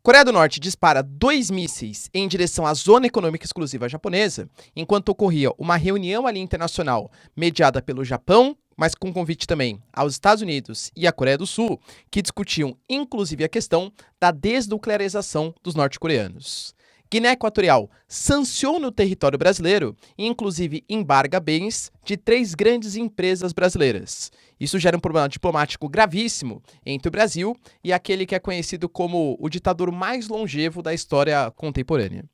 Coreia do Norte dispara 2 mísseis em direção à Zona Econômica Exclusiva Japonesa, enquanto ocorria uma reunião ali internacional mediada pelo Japão, mas com convite também aos Estados Unidos e à Coreia do Sul, que discutiam inclusive a questão da desnuclearização dos norte-coreanos. Guiné Equatorial sanciona o território brasileiro e inclusive embarga bens de 3 grandes empresas brasileiras. Isso gera um problema diplomático gravíssimo entre o Brasil e aquele que é conhecido como o ditador mais longevo da história contemporânea.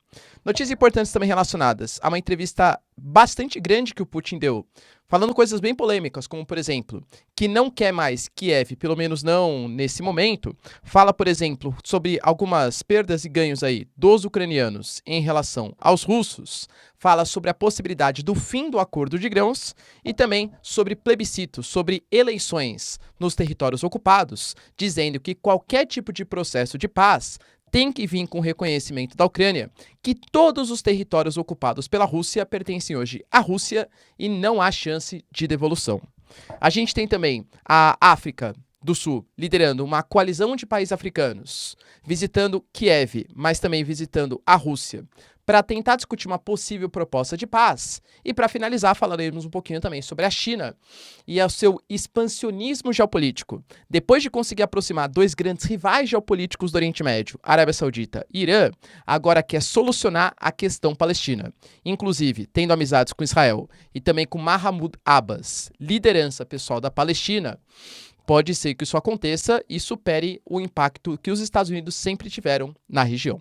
Notícias importantes também relacionadas a uma entrevista bastante grande que o Putin deu, falando coisas bem polêmicas, como, por exemplo, que não quer mais Kiev, pelo menos não nesse momento. Fala, por exemplo, sobre algumas perdas e ganhos aí dos ucranianos em relação aos russos. Fala sobre a possibilidade do fim do acordo de grãos e também sobre plebiscitos, sobre eleições nos territórios ocupados, dizendo que qualquer tipo de processo de paz tem que vir com o reconhecimento da Ucrânia que todos os territórios ocupados pela Rússia pertencem hoje à Rússia e não há chance de devolução. A gente tem também a África do Sul liderando uma coalizão de países africanos, visitando Kiev, mas também visitando a Rússia, para tentar discutir uma possível proposta de paz. E para finalizar, falaremos um pouquinho também sobre a China e o seu expansionismo geopolítico. Depois de conseguir aproximar 2 grandes rivais geopolíticos do Oriente Médio, Arábia Saudita e Irã, agora quer solucionar a questão palestina. Inclusive, tendo amizades com Israel e também com Mahmoud Abbas, liderança pessoal da Palestina, pode ser que isso aconteça e supere o impacto que os Estados Unidos sempre tiveram na região.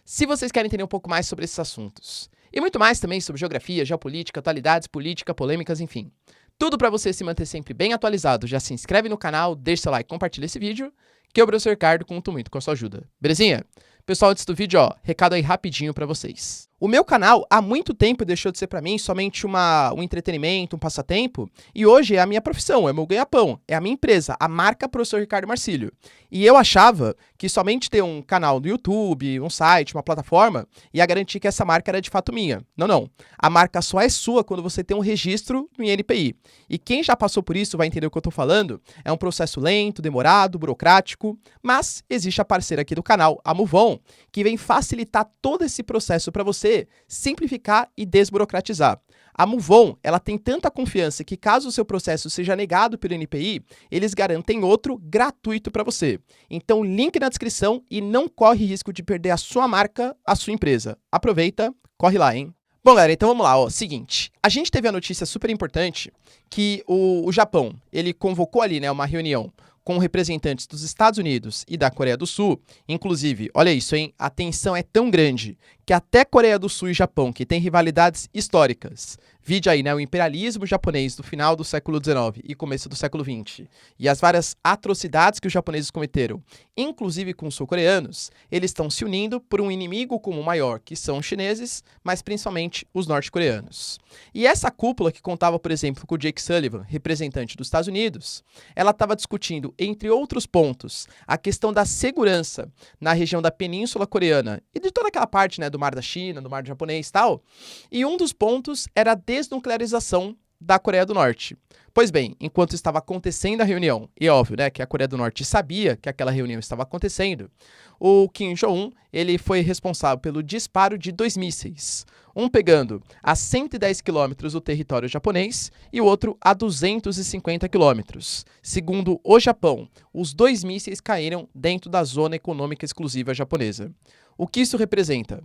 Se vocês querem entender um pouco mais sobre esses assuntos, e muito mais também sobre geografia, geopolítica, atualidades, política, polêmicas, enfim, tudo para você se manter sempre bem atualizado, já se inscreve no canal, deixa seu like, compartilha esse vídeo, que eu, professor Ricardo, conto muito com a sua ajuda. Belezinha? Pessoal, antes do vídeo, recado aí rapidinho para vocês. O meu canal, há muito tempo, deixou de ser para mim somente um entretenimento, um passatempo, e hoje é a minha profissão, é o meu ganha-pão, é a minha empresa, a marca Professor Ricardo Marcílio. E eu achava que somente ter um canal no YouTube, um site, uma plataforma, ia garantir que essa marca era de fato minha. Não, não. A marca só é sua quando você tem um registro no INPI. E quem já passou por isso vai entender o que eu estou falando. É um processo lento, demorado, burocrático, mas existe a parceira aqui do canal, a Muvon, que vem facilitar todo esse processo para você simplificar e desburocratizar. A Muvon, ela tem tanta confiança que caso o seu processo seja negado pelo INPI, eles garantem outro gratuito para você. Então, link na descrição e não corre risco de perder a sua marca, a sua empresa. Aproveita, corre lá, hein? Bom, galera, então vamos lá, ó. Seguinte, a gente teve a notícia super importante que o Japão, ele convocou ali, né, uma reunião com representantes dos Estados Unidos e da Coreia do Sul. Inclusive, olha isso, hein? A tensão é tão grande que até Coreia do Sul e Japão, que têm rivalidades históricas, vide aí, né, o imperialismo japonês do final do século XIX e começo do século XX, e as várias atrocidades que os japoneses cometeram, inclusive com os sul-coreanos, eles estão se unindo por um inimigo comum maior, que são os chineses, mas principalmente os norte-coreanos. E essa cúpula que contava, por exemplo, com o Jake Sullivan, representante dos Estados Unidos, ela estava discutindo, entre outros pontos, a questão da segurança na região da Península Coreana e de toda aquela parte, né, do Mar da China, do Mar Japonês e tal, e um dos pontos era a desnuclearização da Coreia do Norte. Pois bem, enquanto estava acontecendo a reunião, e é óbvio, né, que a Coreia do Norte sabia que aquela reunião estava acontecendo, o Kim Jong-un, ele foi responsável pelo disparo de 2 mísseis, um pegando a 110 quilômetros do território japonês e o outro a 250 quilômetros. Segundo o Japão, os 2 mísseis caíram dentro da Zona Econômica Exclusiva Japonesa. O que isso representa?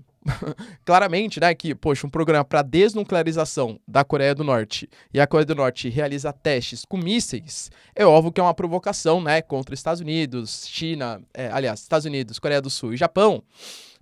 Claramente, né, que, poxa, um programa para desnuclearização da Coreia do Norte e a Coreia do Norte realiza testes com mísseis, é óbvio que é uma provocação, né, contra Estados Unidos, China, Estados Unidos, Coreia do Sul e Japão,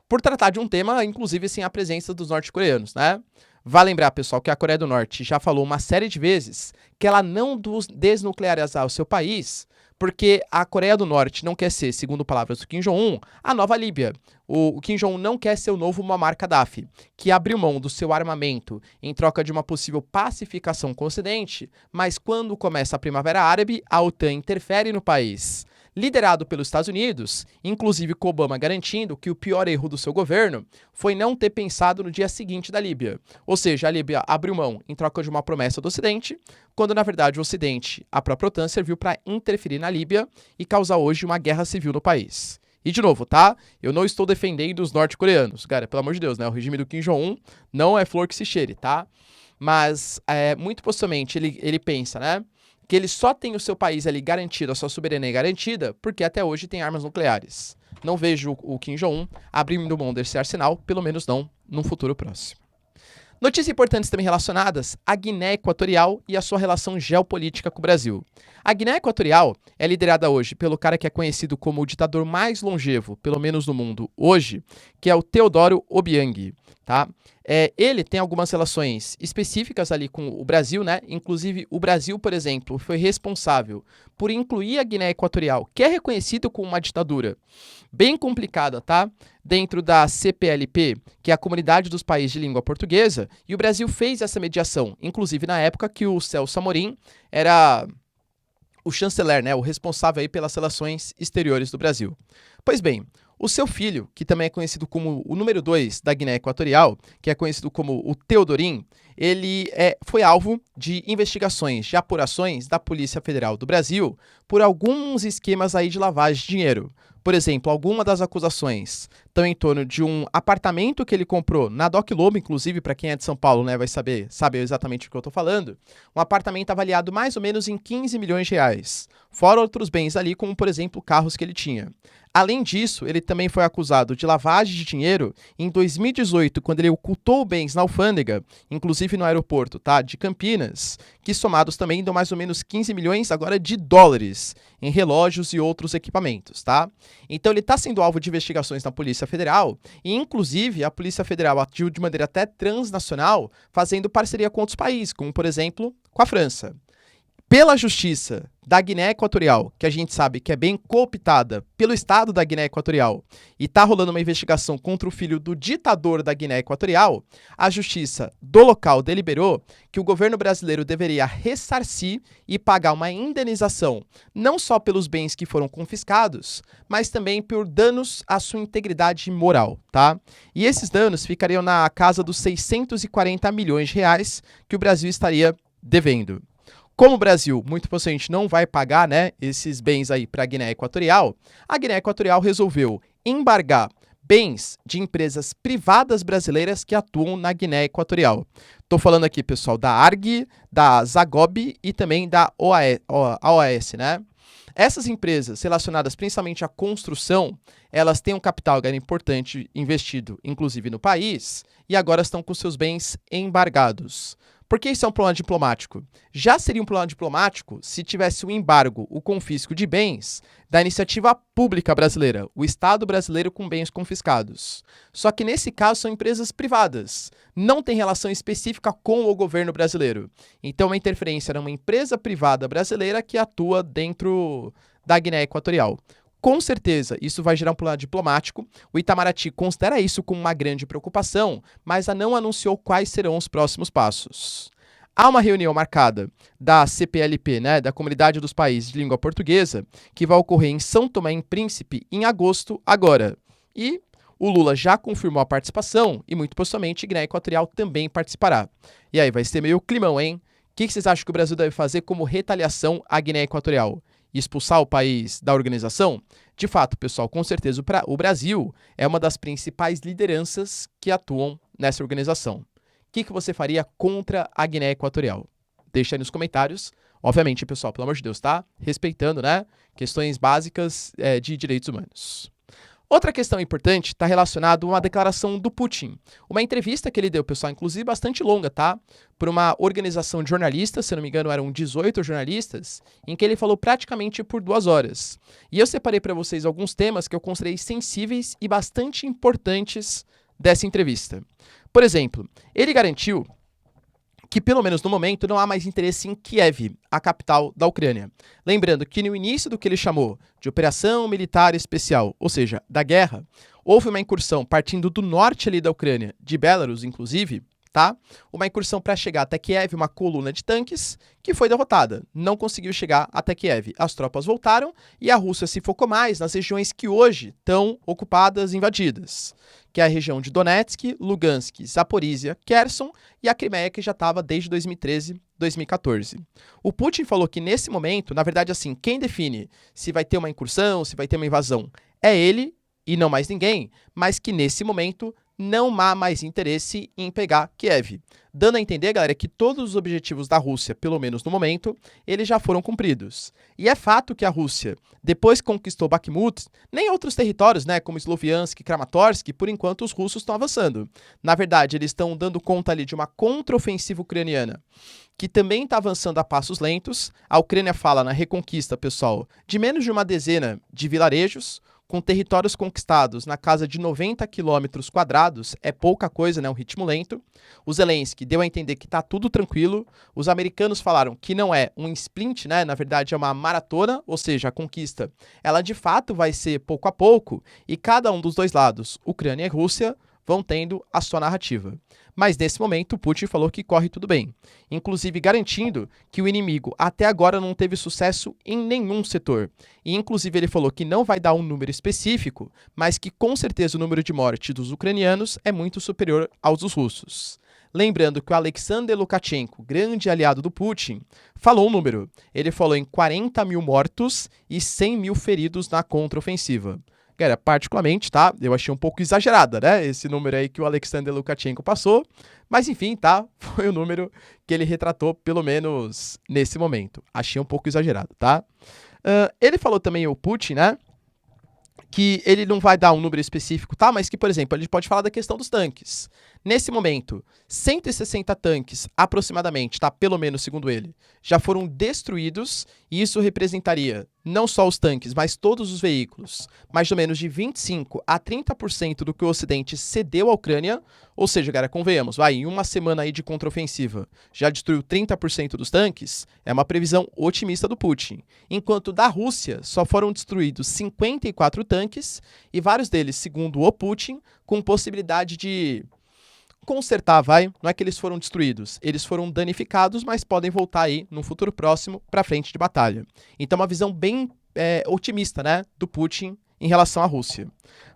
por tratar de um tema, inclusive, sem a presença dos norte-coreanos, né? Vale lembrar, pessoal, que a Coreia do Norte já falou uma série de vezes que ela não desnuclearizar o seu país porque a Coreia do Norte não quer ser, segundo palavras do Kim Jong-un, a nova Líbia. O Kim Jong-un não quer ser o novo Muammar Gaddafi, que abriu mão do seu armamento em troca de uma possível pacificação com o Ocidente, mas quando começa a Primavera Árabe, a OTAN interfere no país. Liderado pelos Estados Unidos, inclusive com Obama garantindo que o pior erro do seu governo foi não ter pensado no dia seguinte da Líbia. Ou seja, a Líbia abriu mão em troca de uma promessa do Ocidente, quando na verdade o Ocidente, a própria OTAN, serviu para interferir na Líbia e causar hoje uma guerra civil no país. E de novo, tá? Eu não estou defendendo os norte-coreanos. Cara, pelo amor de Deus, né? O regime do Kim Jong-un não é flor que se cheire, tá? Mas, muito possivelmente, ele pensa, né? Que ele só tem o seu país ali garantido, a sua soberania garantida, porque até hoje tem armas nucleares. Não vejo o Kim Jong-un abrindo mão desse arsenal, pelo menos não num futuro próximo. Notícias importantes também relacionadas à Guiné Equatorial e a sua relação geopolítica com o Brasil. A Guiné Equatorial é liderada hoje pelo cara que é conhecido como o ditador mais longevo, pelo menos no mundo hoje, que é o Teodoro Obiang, tá? Ele tem algumas relações específicas ali com o Brasil, né? Inclusive, o Brasil, por exemplo, foi responsável por incluir a Guiné Equatorial, que é reconhecido como uma ditadura bem complicada, tá? Dentro da CPLP, que é a Comunidade dos Países de Língua Portuguesa, e o Brasil fez essa mediação, inclusive na época que o Celso Amorim era o chanceler, né? O responsável aí pelas relações exteriores do Brasil. Pois bem, o seu filho, que também é conhecido como o número 2 da Guiné Equatorial, que é conhecido como o Teodorim, ele foi alvo de investigações, de apurações da Polícia Federal do Brasil por alguns esquemas aí de lavagem de dinheiro. Por exemplo, algumas das acusações estão em torno de um apartamento que ele comprou na Doc Lobo, inclusive, para quem é de São Paulo, né, vai saber exatamente o que eu estou falando. Um apartamento avaliado mais ou menos em 15 milhões de reais. Fora outros bens ali, como, por exemplo, carros que ele tinha. Além disso, ele também foi acusado de lavagem de dinheiro em 2018, quando ele ocultou bens na alfândega, inclusive no aeroporto, tá, de Campinas, que somados também dão mais ou menos 15 milhões agora de dólares em relógios e outros equipamentos, tá? Então ele está sendo alvo de investigações na Polícia Federal e, inclusive, a Polícia Federal agiu de maneira até transnacional, fazendo parceria com outros países, como, por exemplo, com a França. Pela justiça da Guiné Equatorial, que a gente sabe que é bem cooptada pelo Estado da Guiné Equatorial, e está rolando uma investigação contra o filho do ditador da Guiné Equatorial, a justiça do local deliberou que o governo brasileiro deveria ressarcir e pagar uma indenização, não só pelos bens que foram confiscados, mas também por danos à sua integridade moral, tá? E esses danos ficariam na casa dos 640 milhões de reais que o Brasil estaria devendo. Como o Brasil, muito possivelmente, não vai pagar, né, esses bens aí para a Guiné Equatorial, a Guiné Equatorial resolveu embargar bens de empresas privadas brasileiras que atuam na Guiné Equatorial. Estou falando aqui, pessoal, da ARG, da Zagob e também da OAS, né? Essas empresas relacionadas principalmente à construção, elas têm um capital importante investido, inclusive no país, e agora estão com seus bens embargados. Por que isso é um problema diplomático? Já seria um problema diplomático se tivesse o embargo, o confisco de bens da iniciativa pública brasileira, o Estado brasileiro com bens confiscados. Só que nesse caso são empresas privadas, não tem relação específica com o governo brasileiro. Então uma interferência numa empresa privada brasileira que atua dentro da Guiné Equatorial. Com certeza, isso vai gerar um problema diplomático. O Itamaraty considera isso como uma grande preocupação, mas não anunciou quais serão os próximos passos. Há uma reunião marcada da CPLP, né, da Comunidade dos Países de Língua Portuguesa, que vai ocorrer em São Tomé e Príncipe em agosto agora. E o Lula já confirmou a participação e, muito possivelmente, a Guiné Equatorial também participará. E aí, vai ser meio climão, hein? O que vocês acham que o Brasil deve fazer como retaliação à Guiné Equatorial? Expulsar o país da organização? De fato, pessoal, com certeza o Brasil é uma das principais lideranças que atuam nessa organização. O que você faria contra a Guiné Equatorial? Deixa aí nos comentários. Obviamente, pessoal, pelo amor de Deus, tá? Respeitando, né? Questões básicas de direitos humanos. Outra questão importante está relacionada a uma declaração do Putin. Uma entrevista que ele deu, pessoal, inclusive bastante longa, tá? Por uma organização de jornalistas, se não me engano eram 18 jornalistas, em que ele falou praticamente por 2 horas. E eu separei para vocês alguns temas que eu considerei sensíveis e bastante importantes dessa entrevista. Por exemplo, ele garantiu que, pelo menos no momento, não há mais interesse em Kiev, a capital da Ucrânia. Lembrando que no início do que ele chamou de operação militar especial, ou seja, da guerra, houve uma incursão partindo do norte ali da Ucrânia, de Belarus, inclusive, tá? Uma incursão para chegar até Kiev, uma coluna de tanques, que foi derrotada. Não conseguiu chegar até Kiev. As tropas voltaram e a Rússia se focou mais nas regiões que hoje estão ocupadas, invadidas, que é a região de Donetsk, Lugansk, Zaporizhia, Kherson e a Crimeia, que já estava desde 2013, 2014. O Putin falou que nesse momento, na verdade, assim, quem define se vai ter uma incursão, se vai ter uma invasão, é ele e não mais ninguém, mas que nesse momento não há mais interesse em pegar Kiev. Dando a entender, galera, que todos os objetivos da Rússia, pelo menos no momento, eles já foram cumpridos. E é fato que a Rússia, depois que conquistou Bakhmut, nem outros territórios, né, como Sloviansk e Kramatorsk, por enquanto os russos estão avançando. Na verdade, eles estão dando conta ali de uma contraofensiva ucraniana, que também está avançando a passos lentos. A Ucrânia fala na reconquista, pessoal, de menos de uma dezena de vilarejos, com territórios conquistados na casa de 90 quilômetros quadrados, é pouca coisa, né? Um ritmo lento. O Zelensky deu a entender que está tudo tranquilo. Os americanos falaram que não é um sprint, né? Na verdade é uma maratona, ou seja, a conquista, ela de fato vai ser pouco a pouco, e cada um dos dois lados, Ucrânia e Rússia, vão tendo a sua narrativa. Mas nesse momento, Putin falou que corre tudo bem, inclusive garantindo que o inimigo até agora não teve sucesso em nenhum setor. E inclusive ele falou que não vai dar um número específico, mas que com certeza o número de mortes dos ucranianos é muito superior aos dos russos. Lembrando que o Alexander Lukashenko, grande aliado do Putin, falou um número. Ele falou em 40 mil mortos e 100 mil feridos na contraofensiva. Cara, particularmente, tá? Eu achei um pouco exagerada, né? Esse número aí que o Alexander Lukashenko passou. Mas enfim, tá? Foi o número que ele retratou, pelo menos nesse momento. Achei um pouco exagerado, tá? Ele falou também, o Putin, né? Que ele não vai dar um número específico, tá? Mas que, por exemplo, a gente pode falar da questão dos tanques. Nesse momento, 160 tanques, aproximadamente, tá? Pelo menos, segundo ele, já foram destruídos, e isso representaria não só os tanques, mas todos os veículos, mais ou menos de 25% a 30% do que o Ocidente cedeu à Ucrânia, ou seja, cara, convenhamos, vai, em uma semana aí de contraofensiva, já destruiu 30% dos tanques, é uma previsão otimista do Putin. Enquanto da Rússia, só foram destruídos 54 tanques, e vários deles, segundo o Putin, com possibilidade de consertar, vai, não é que eles foram destruídos, eles foram danificados, mas podem voltar aí no futuro próximo para frente de batalha. Então uma visão bem otimista, né, do Putin em relação à Rússia.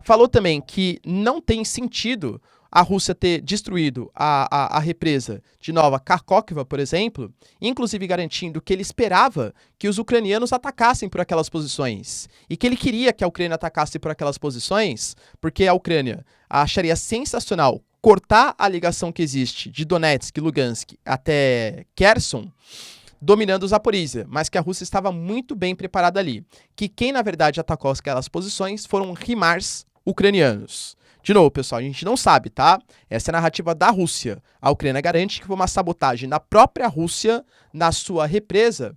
Falou também que não tem sentido a Rússia ter destruído a represa de Nova Kakhovka, por exemplo, inclusive garantindo que ele esperava que os ucranianos atacassem por aquelas posições, e que ele queria que a Ucrânia atacasse por aquelas posições, porque a Ucrânia acharia sensacional cortar a ligação que existe de Donetsk e Lugansk até Kherson, dominando Zaporizhia, mas que a Rússia estava muito bem preparada ali. Que quem, na verdade, atacou aquelas posições foram HIMARS ucranianos. De novo, pessoal, a gente não sabe, tá? Essa é a narrativa da Rússia. A Ucrânia garante que foi uma sabotagem da própria Rússia na sua represa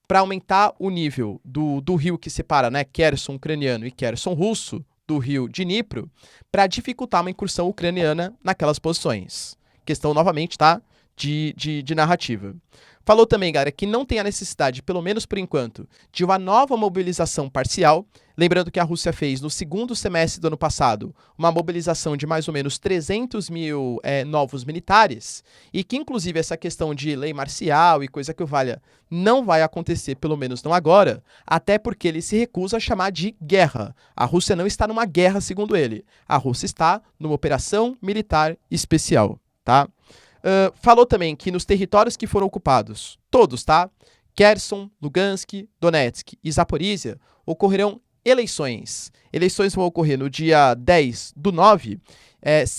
para aumentar o nível do rio que separa, né, Kherson ucraniano e Kherson russo, do rio Dnipro, para dificultar uma incursão ucraniana naquelas posições. Questão, novamente, tá? De narrativa. Falou também, galera, que não tem a necessidade, pelo menos por enquanto, de uma nova mobilização parcial. Lembrando que a Rússia fez, no segundo semestre do ano passado, uma mobilização de mais ou menos 300 mil novos militares, e que, inclusive, essa questão de lei marcial e coisa que o valha não vai acontecer, pelo menos não agora, até porque ele se recusa a chamar de guerra. A Rússia não está numa guerra, segundo ele. A Rússia está numa operação militar especial, tá? Falou também que nos territórios que foram ocupados, todos, tá? Kherson, Lugansk, Donetsk e Zaporizhia, ocorrerão eleições. Eleições vão ocorrer no dia 10/9.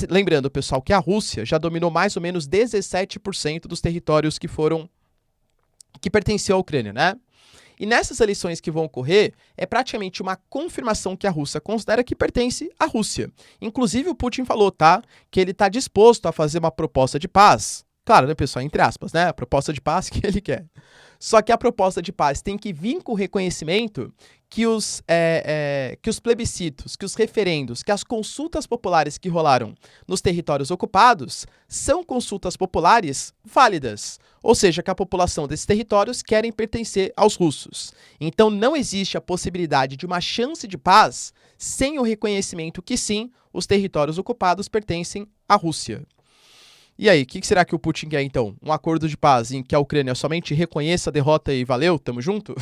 Lembrando, pessoal, que a Rússia já dominou mais ou menos 17% dos territórios que pertenciam à Ucrânia, né? E nessas eleições que vão ocorrer, é praticamente uma confirmação que a Rússia considera que pertence à Rússia. Inclusive o Putin falou, tá, que ele está disposto a fazer uma proposta de paz. Claro, né, pessoal, entre aspas, né, a proposta de paz que ele quer. Só que a proposta de paz tem que vir com o reconhecimento que os plebiscitos, que os referendos, que as consultas populares que rolaram nos territórios ocupados são consultas populares válidas. Ou seja, que a população desses territórios querem pertencer aos russos. Então não existe a possibilidade de uma chance de paz sem o reconhecimento que sim, os territórios ocupados pertencem à Rússia. E aí, o que será que o Putin quer então? Um acordo de paz em que a Ucrânia somente reconheça a derrota e valeu, tamo junto?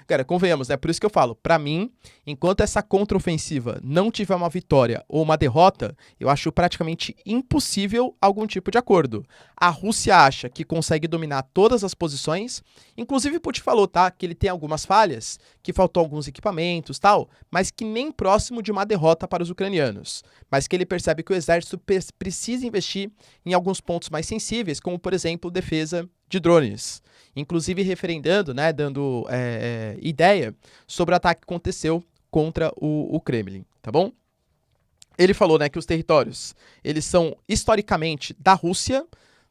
Cara, convenhamos, né? Por isso que eu falo, pra mim, enquanto essa contraofensiva não tiver uma vitória ou uma derrota, eu acho praticamente impossível algum tipo de acordo. A Rússia acha que consegue dominar todas as posições, inclusive o Putin falou, tá? Que ele tem algumas falhas, que faltou alguns equipamentos tal, mas que nem próximo de uma derrota para os ucranianos. Mas que ele percebe que o exército precisa investir em alguns pontos mais sensíveis, como, por exemplo, defesa de drones. Inclusive referendando, né, dando ideia sobre o ataque que aconteceu contra o Kremlin, tá bom? Ele falou, né, que os territórios, eles são historicamente da Rússia,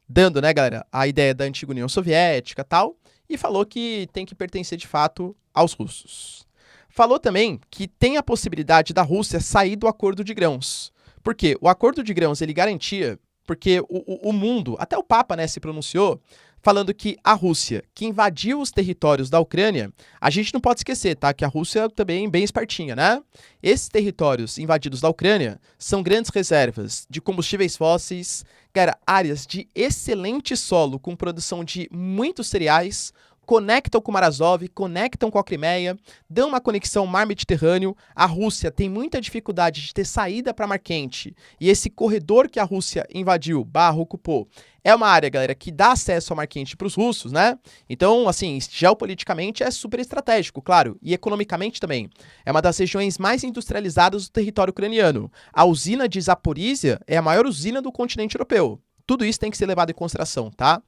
dando, né, galera, a ideia da antiga União Soviética e tal, e falou que tem que pertencer de fato aos russos. Falou também que tem a possibilidade da Rússia sair do acordo de grãos. Porque o acordo de grãos ele garantia, porque o mundo, até o Papa, né, se pronunciou, falando que a Rússia, que invadiu os territórios da Ucrânia, a gente não pode esquecer, tá? Que a Rússia também é bem espertinha, né? Esses territórios invadidos da Ucrânia são grandes reservas de combustíveis fósseis, cara, áreas de excelente solo com produção de muitos cereais, conectam com o Mar Azov, conectam com a Crimeia, dão uma conexão mar-Mediterrâneo. A Rússia tem muita dificuldade de ter saída para Mar Quente. E esse corredor que a Rússia invadiu, ocupou, é uma área, galera, que dá acesso ao Mar Quente para os russos, né? Então, assim, geopoliticamente é super estratégico, claro, e economicamente também. É uma das regiões mais industrializadas do território ucraniano. A usina de Zaporizhia é a maior usina do continente europeu. Tudo isso tem que ser levado em consideração, tá?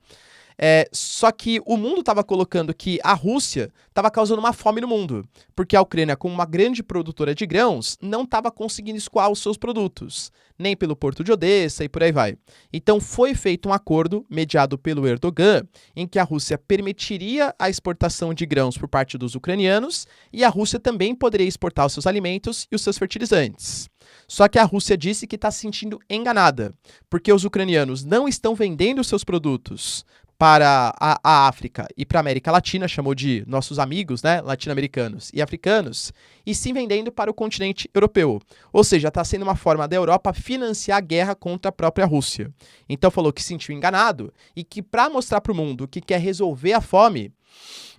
Só que o mundo estava colocando que a Rússia estava causando uma fome no mundo, porque a Ucrânia, como uma grande produtora de grãos, não estava conseguindo escoar os seus produtos, nem pelo porto de Odessa e por aí vai. Então foi feito um acordo, mediado pelo Erdogan, em que a Rússia permitiria a exportação de grãos por parte dos ucranianos e a Rússia também poderia exportar os seus alimentos e os seus fertilizantes. Só que a Rússia disse que está se sentindo enganada, porque os ucranianos não estão vendendo os seus produtos para a África e para a América Latina, chamou de nossos amigos, né, latino-americanos e africanos, e sim vendendo para o continente europeu. Ou seja, está sendo uma forma da Europa financiar a guerra contra a própria Rússia. Então falou que se sentiu enganado e que para mostrar para o mundo que quer resolver a fome,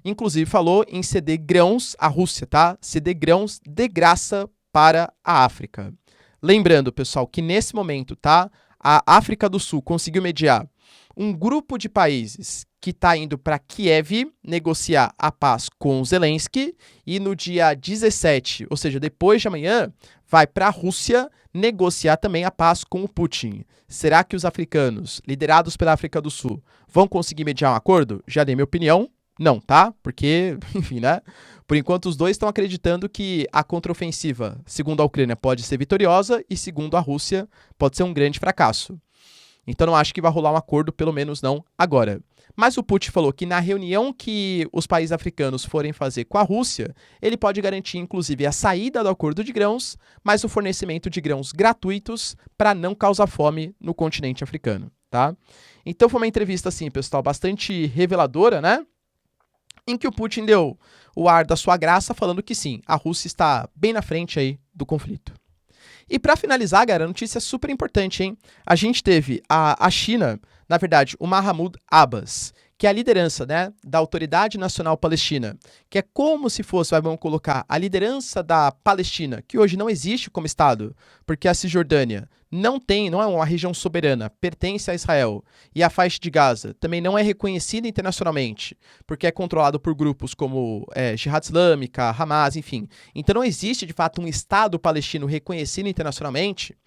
inclusive falou em ceder grãos à Rússia, tá? Ceder grãos de graça para a África. Lembrando, pessoal, que nesse momento, tá? A África do Sul conseguiu mediar um grupo de países que está indo para Kiev negociar a paz com Zelensky e no dia 17, ou seja, depois de amanhã, vai para a Rússia negociar também a paz com o Putin. Será que os africanos, liderados pela África do Sul, vão conseguir mediar um acordo? Já dei minha opinião. Não, tá? Porque, enfim, né? Por enquanto, os dois estão acreditando que a contraofensiva, segundo a Ucrânia, pode ser vitoriosa e, segundo a Rússia, pode ser um grande fracasso. Então, não acho que vai rolar um acordo, pelo menos não agora. Mas o Putin falou que na reunião que os países africanos forem fazer com a Rússia, ele pode garantir, inclusive, a saída do acordo de grãos, mas o fornecimento de grãos gratuitos para não causar fome no continente africano, tá? Então, foi uma entrevista, assim, pessoal, bastante reveladora, né? Em que o Putin deu o ar da sua graça, falando que sim, a Rússia está bem na frente aí do conflito. E para finalizar, galera, notícia super importante, hein? A gente teve a China, na verdade, o Mahmoud Abbas, que é a liderança, né, da Autoridade Nacional Palestina, que é como se fosse, vamos colocar, a liderança da Palestina, que hoje não existe como Estado, porque a Cisjordânia não é uma região soberana, pertence a Israel, e a faixa de Gaza também não é reconhecida internacionalmente, porque é controlado por grupos como Jihad Islâmica, Hamas, enfim. Então não existe, de fato, um Estado palestino reconhecido internacionalmente.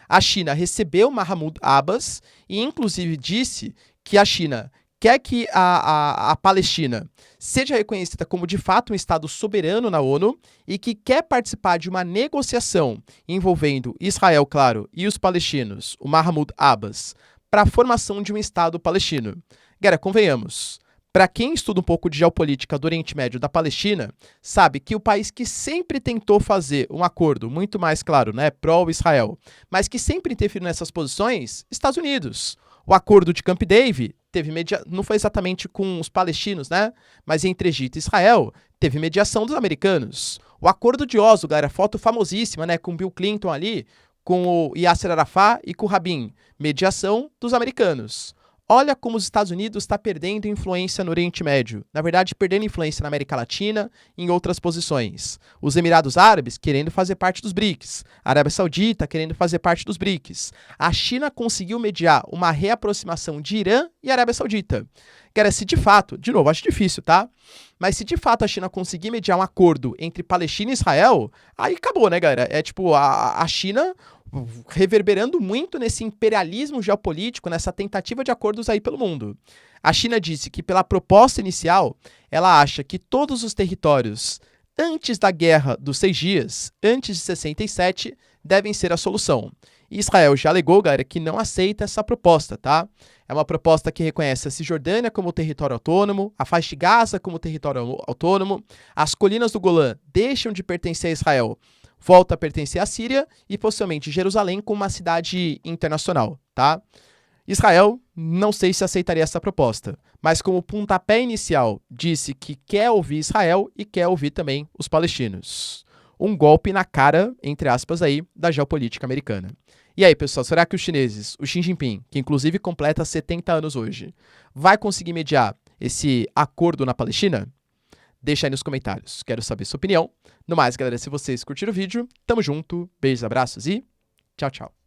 A China recebeu Mahmoud Abbas e, inclusive, disse que a China quer que a Palestina seja reconhecida como, de fato, um Estado soberano na ONU e que quer participar de uma negociação envolvendo Israel, claro, e os palestinos, o Mahmoud Abbas, para a formação de um Estado palestino. Galera, convenhamos, para quem estuda um pouco de geopolítica do Oriente Médio da Palestina, sabe que o país que sempre tentou fazer um acordo muito mais, claro, né, pró-Israel, mas que sempre interferiu nessas posições, Estados Unidos. O acordo de Camp David não foi exatamente com os palestinos, né? Mas entre Egito e Israel, teve mediação dos americanos. O acordo de Oslo, galera, foto famosíssima, né? Com Bill Clinton ali, com o Yasser Arafat e com o Rabin, mediação dos americanos. Olha como os Estados Unidos está perdendo influência no Oriente Médio. Na verdade, perdendo influência na América Latina e em outras posições. Os Emirados Árabes querendo fazer parte dos BRICS. A Arábia Saudita querendo fazer parte dos BRICS. A China conseguiu mediar uma reaproximação de Irã e Arábia Saudita. Cara, se de fato, de novo, acho difícil, tá? Mas se de fato a China conseguir mediar um acordo entre Palestina e Israel, aí acabou, né, galera? É tipo, a China reverberando muito nesse imperialismo geopolítico, nessa tentativa de acordos aí pelo mundo. A China disse que, pela proposta inicial, ela acha que todos os territórios antes da Guerra dos 6 Dias, antes de 67, devem ser a solução. E Israel já alegou, galera, que não aceita essa proposta, tá? É uma proposta que reconhece a Cisjordânia como território autônomo, a faixa de Gaza como território autônomo, as colinas do Golã deixam de pertencer a Israel, volta a pertencer à Síria e possivelmente Jerusalém como uma cidade internacional, tá? Israel, não sei se aceitaria essa proposta, mas como pontapé inicial disse que quer ouvir Israel e quer ouvir também os palestinos. Um golpe na cara, entre aspas aí, da geopolítica americana. E aí, pessoal, será que os chineses, o Xi Jinping, que inclusive completa 70 anos hoje, vai conseguir mediar esse acordo na Palestina? Deixa aí nos comentários, quero saber sua opinião. No mais, galera, se vocês curtiram o vídeo, tamo junto, beijos, abraços e tchau, tchau.